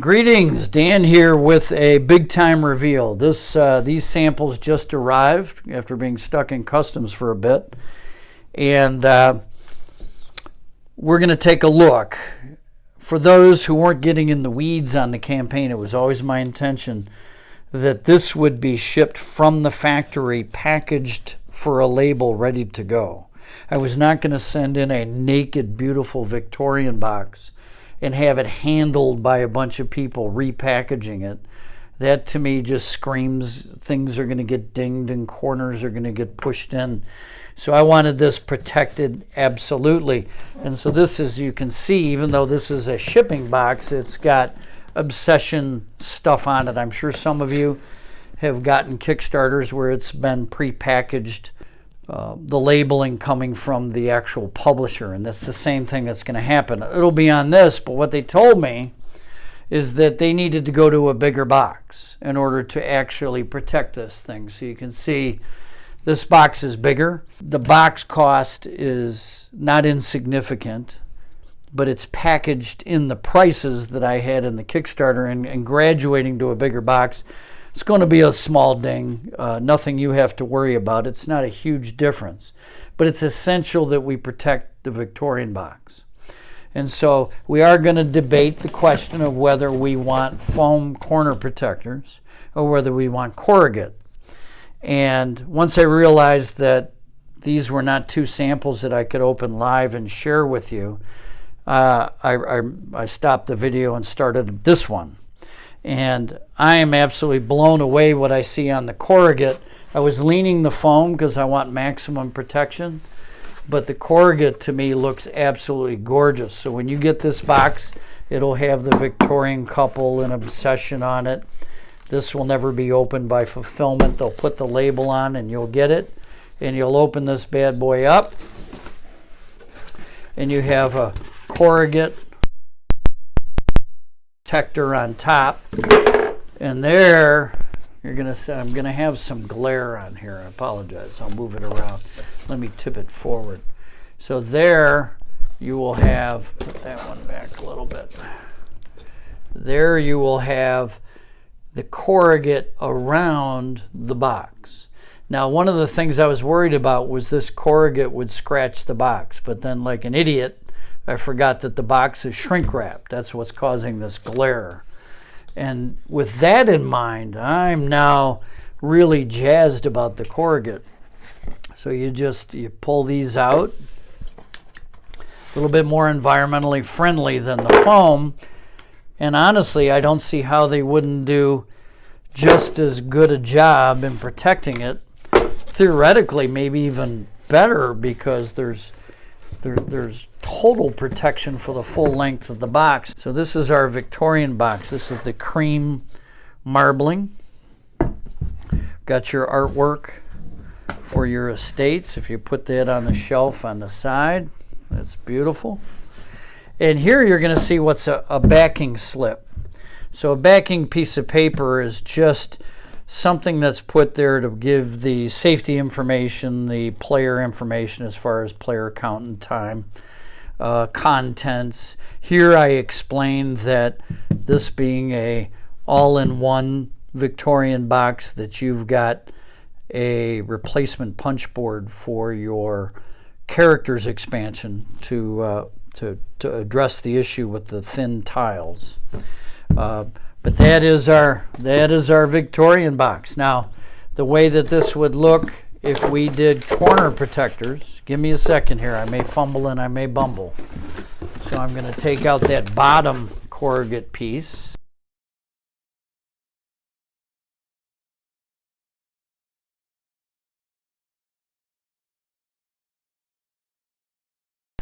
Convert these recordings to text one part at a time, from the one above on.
Greetings, Dan here with a big time reveal. These samples just arrived after being stuck in customs for a bit, and we're going to take a look. For those who weren't getting in the weeds on the campaign, it was always my intention that this would be shipped from the factory, packaged for a label, ready to go. I was not going to send in a naked, beautiful Victorian box and have it handled by a bunch of people repackaging it. That to me just screams things are going to get dinged and corners are going to get pushed in. So I wanted this protected absolutely. And so this, as you can see, even though this is a shipping box, it's got Obsession stuff on it. I'm sure some of you have gotten Kickstarters where it's been prepackaged, the labeling coming from the actual publisher, and that's the same thing that's going to happen. It'll be on this, but what they told me is that they needed to go to a bigger box in order to actually protect this thing. So you can see this box is bigger. The box cost is not insignificant, but it's packaged in the prices that I had in the Kickstarter, and graduating to a bigger box, it's going to be a small ding, nothing you have to worry about. It's not a huge difference, but it's essential that we protect the Victorian box. And so we are going to debate the question of whether we want foam corner protectors or whether we want Corrugate. And once I realized that these were not two samples that I could open live and share with you, I stopped the video and started this one. And I am absolutely blown away what I see on the Corrugate. I was leaning the foam because I want maximum protection, but the Corrugate to me looks absolutely gorgeous. So when you get this box, it'll have the Victorian couple and Obsession on it. This will never be opened by fulfillment. They'll put the label on and you'll get it. And you'll open this bad boy up and you have a Corrugate protector on top, and there you're gonna say, I'm gonna have some glare on here. I apologize. I'll move it around. Let me tip it forward. So there you will have, put that one back a little bit. There you will have the Corrugate around the box. Now, one of the things I was worried about was this Corrugate would scratch the box, but then like an idiot, I forgot that the box is shrink wrapped. That's what's causing this glare. And with that in mind, I'm now really jazzed about the Corrugate. So you pull these out. A little bit more environmentally friendly than the foam. And honestly, I don't see how they wouldn't do just as good a job in protecting it. Theoretically, maybe even better, because there's total protection for the full length of the box. So this is our Victorian box. This is the cream marbling. Got your artwork for your estates. If you put that on the shelf on the side, that's beautiful. And here you're going to see what's a backing slip. So a backing piece of paper is just something that's put there to give the safety information, the player information as far as player count and time, contents. Here I explained that this being a all-in-one Victorian box, that you've got a replacement punch board for your characters expansion to address the issue with the thin tiles. But that is our Victorian box. Now, the way that this would look if we did corner protectors, give me a second here. I may fumble and I may bumble. So I'm going to take out that bottom Corrugate piece.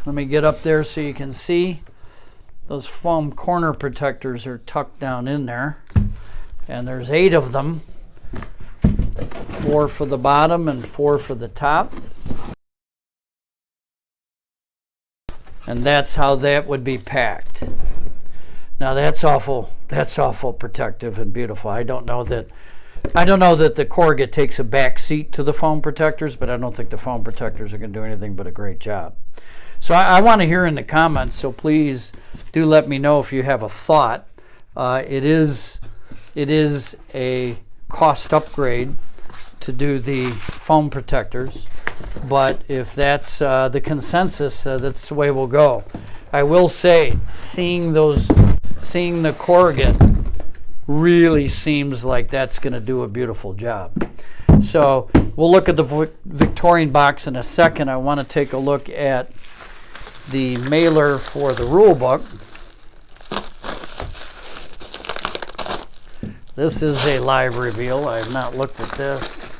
Let me get up there so you can see. Those foam corner protectors are tucked down in there, and there's 8 of them, 4 for the bottom and 4 for the top. And that's how that would be packed. Now that's awful protective and beautiful. I don't know that the Corrugate takes a back seat to the foam protectors, but I don't think the foam protectors are going to do anything but a great job. So I want to hear in the comments, so please do let me know if you have a thought It is a cost upgrade to do the foam protectors, but if that's the consensus, that's the way we'll go. I will say, seeing the Corrugate really seems like that's going to do a beautiful job. So we'll look at the Victorian box in a second. I want to take a look at the mailer for the Rulebook. This is a live reveal. I have not looked at this.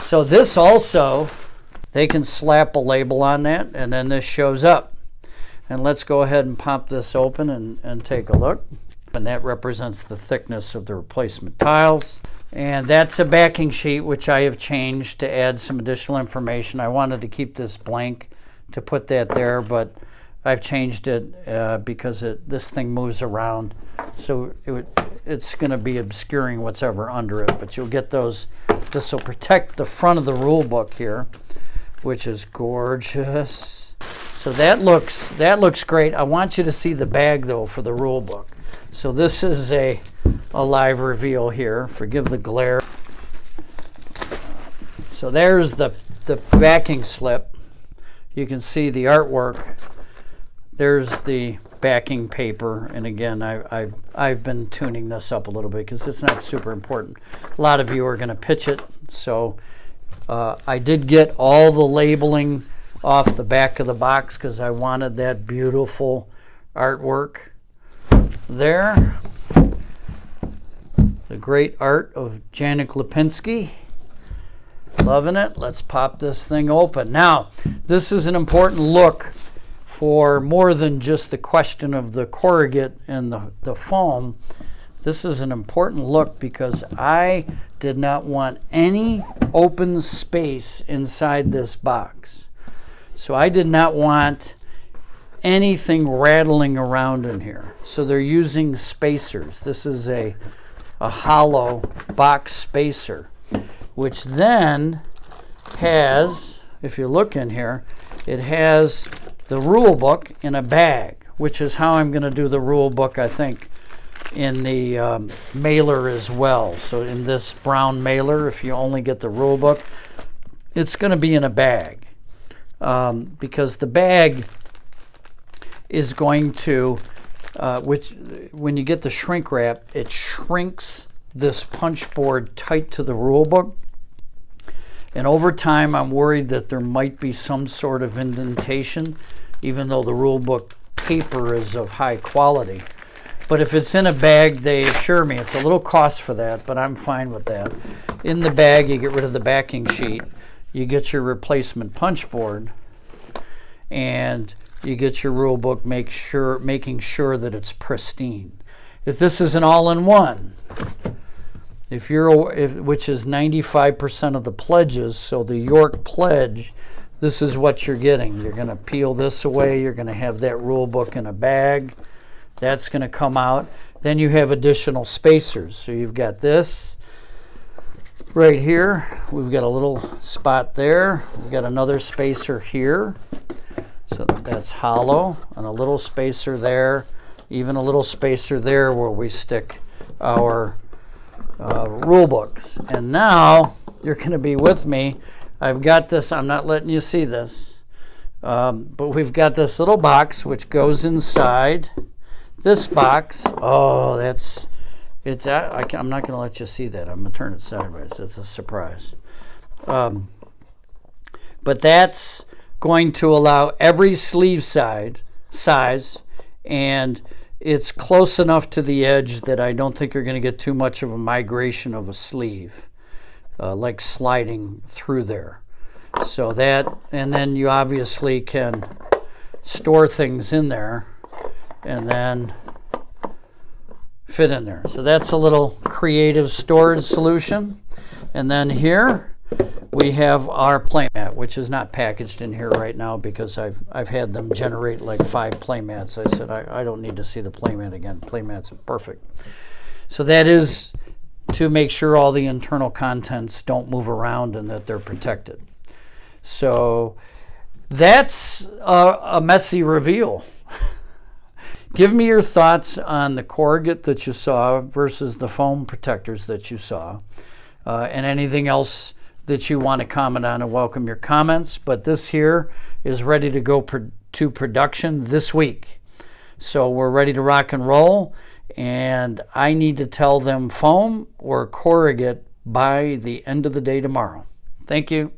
So this also, they can slap a label on that, and then this shows up. And let's go ahead and pop this open and take a look. And that represents the thickness of the replacement tiles. And that's a backing sheet, which I have changed to add some additional information. I wanted to keep this blank to put that there, but I've changed it because this thing moves around. So it's going to be obscuring what's ever under it. But you'll get those. This will protect the front of the Rulebook here, which is gorgeous. So that looks great. I want you to see the bag though for the Rulebook. So this is a live reveal here. Forgive the glare. So there's the backing slip. You can see the artwork. There's the backing paper, and again, I've been tuning this up a little bit because it's not super important. A lot of you are going to pitch it, so I did get all the labeling off the back of the box because I wanted that beautiful artwork there. The great art of Janik Lipinski. Loving it. Let's pop this thing open. Now, this is an important look for more than just the question of the Corrugate and the foam. This is an important look because I did not want any open space inside this box. So I did not want anything rattling around in here. So they're using spacers. This is a hollow box spacer, which then has, if you look in here, it has the Rulebook in a bag, which is how I'm going to do the Rulebook, I think, in the mailer as well. So in this brown mailer, if you only get the Rulebook, it's going to be in a bag. Because the bag is going to, which when you get the shrink wrap, it shrinks this punch board tight to the Rulebook. And over time, I'm worried that there might be some sort of indentation, even though the Rulebook paper is of high quality. But if it's in a bag, they assure me it's a little cost for that, but I'm fine with that. In the bag, you get rid of the backing sheet. You get your replacement punch board, and you get your Rulebook, making sure that it's pristine. If this is an all-in-one, which is 95% of the pledges, so the York pledge, this is what you're getting. You're going to peel this away. You're going to have that Rulebook in a bag. That's going to come out. Then you have additional spacers. So you've got this right here. We've got a little spot there. We've got another spacer here. So that's hollow, and a little spacer there, even a little spacer there where we stick our Rulebooks. And now you're going to be with me. I've got this. I'm not letting you see this, but we've got this little box which goes inside this box. Oh, I'm not going to let you see that. I'm going to turn it sideways. It's a surprise. But that's going to allow every sleeve size, and it's close enough to the edge that I don't think you're going to get too much of a migration of a sleeve, like sliding through there. So that, and then you obviously can store things in there and then fit in there. So that's a little creative storage solution. And then here we have our playmat, which is not packaged in here right now because I've had them generate like 5 playmats. I said I don't need to see the playmat again. Playmat's perfect. So that is to make sure all the internal contents don't move around and that they're protected. So That's a messy reveal. Give me your thoughts on the Corrugate that you saw versus the foam protectors that you saw, and anything else that you want to comment on. I welcome your comments, but this here is ready to go to production this week. So we're ready to rock and roll, and I need to tell them foam or Corrugate by the end of the day tomorrow. Thank you.